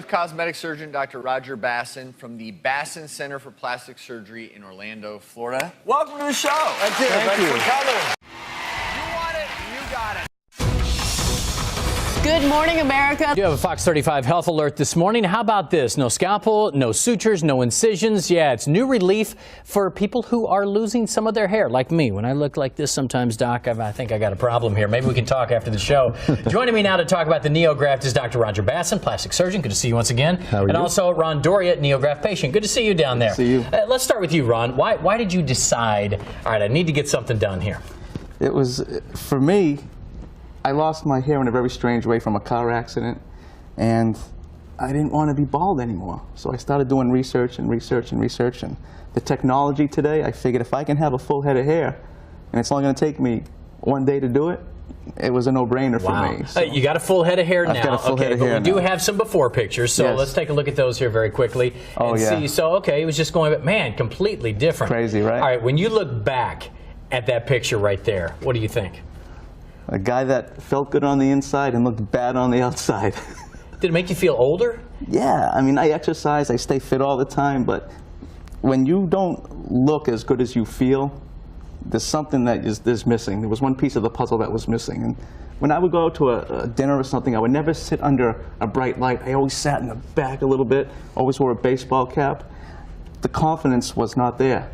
Cosmetic surgeon Dr. Roger Basson from the Basson Center for Plastic Surgery in Orlando, Florida. Welcome to the show. Thank you. Thanks for coming. You want it, you got it. Good morning, America. You have a Fox 35 health alert this morning. How about this? No scalpel, no sutures, no incisions. Yeah, it's new relief for people who are losing some of their hair, like me. When I look like this sometimes, Doc, I think I got a problem here. Maybe we can talk after the show. Joining me now to talk about the NeoGraft is Dr. Roger Basson, plastic surgeon. Good to see you once again. How are you? And also Ron Doria, NeoGraft patient. Good to see you down there. See you. Let's start with you, Ron. Why did you decide, all right, I need to get something done here? It was, for me, I lost my hair in a very strange way from a car accident, and I didn't want to be bald anymore. So I started doing research and research and research. And the technology today, I figured if I can have a full head of hair, and it's only going to take me one day to do it, it was a no-brainer for me. So you got a full head of hair now. I've got a full head of hair but we do have some before pictures, so Yes. let's take a look at those here very quickly and see. So, okay, it was just going, but man, completely different. Crazy, right? All right, when you look back at that picture right there, what do you think? A guy that felt good on the inside and looked bad on the outside. Did it make you feel older? Yeah, I mean, I exercise, I stay fit all the time, but when you don't look as good as you feel, there's something that is missing. There was one piece of the puzzle that was missing. And when I would go to a dinner or something, I would never sit under a bright light. I always sat in the back a little bit, always wore a baseball cap. The confidence was not there.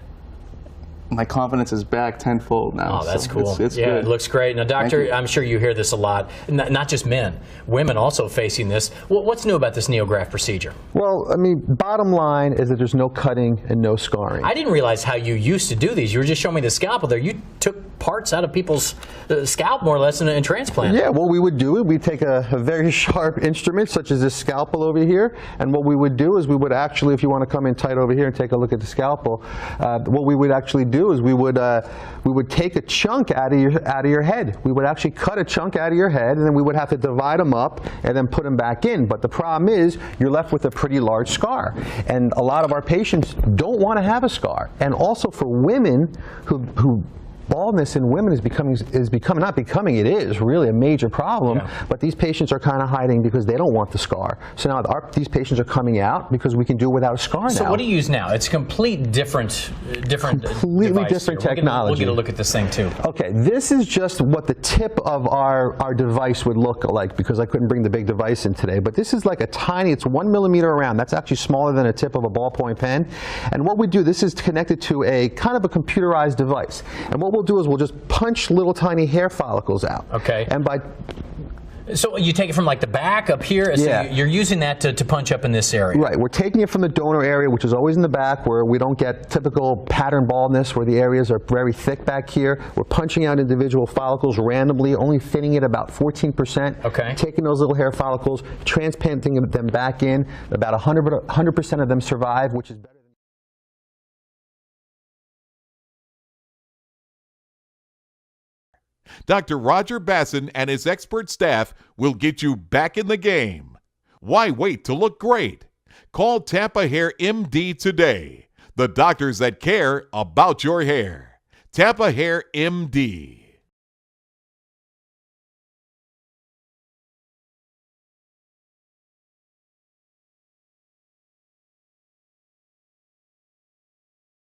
My confidence is back tenfold now. Oh, that's so cool. It's yeah, good. It looks great. Now, doctor, I'm sure you hear this a lot. Not just men, women also facing this. What's new about this NeoGraft procedure? Well, I mean, bottom line is that there's no cutting and no scarring. I didn't realize how you used to do these. You were just showing me the scalpel there. You took parts out of people's scalp, more or less, and transplant. Yeah, what we would do is we'd take a very sharp instrument, such as this scalpel over here, and what we would do is we would actually, if you want to come in tight over here and take a look at the scalpel, what we would actually do is we would take a chunk out of your head. We would actually cut a chunk out of your head, and then we would have to divide them up and then put them back in. But the problem is you're left with a pretty large scar, and a lot of our patients don't want to have a scar. And also for women who baldness in women is really a major problem, yeah. But these patients are kind of hiding because they don't want the scar. So now these patients are coming out because we can do it without a scar now. So what do you use now? It's completely different completely different technology. We'll get a look at this thing too. Okay, this is just what the tip of our device would look like, because I couldn't bring the big device in today. But this is like a tiny, it's 1 millimeter around. That's actually smaller than a tip of a ballpoint pen. And what we do, this is connected to a kind of a computerized device. And what we'll do is we'll just punch little tiny hair follicles out. Okay. And so you take it from like the back up here, so yeah. You're using that to punch up in this area. Right, we're taking it from the donor area, which is always in the back, where we don't get typical pattern baldness, where the areas are very thick back here. We're punching out individual follicles randomly, only thinning it about 14%. Okay. Taking those little hair follicles, transplanting them back in. About 100% of them survive, which is better. Dr. Roger Basson and his expert staff will get you back in the game. Why wait to look great? Call Tampa Hair MD today. The doctors that care about your hair. Tampa Hair MD.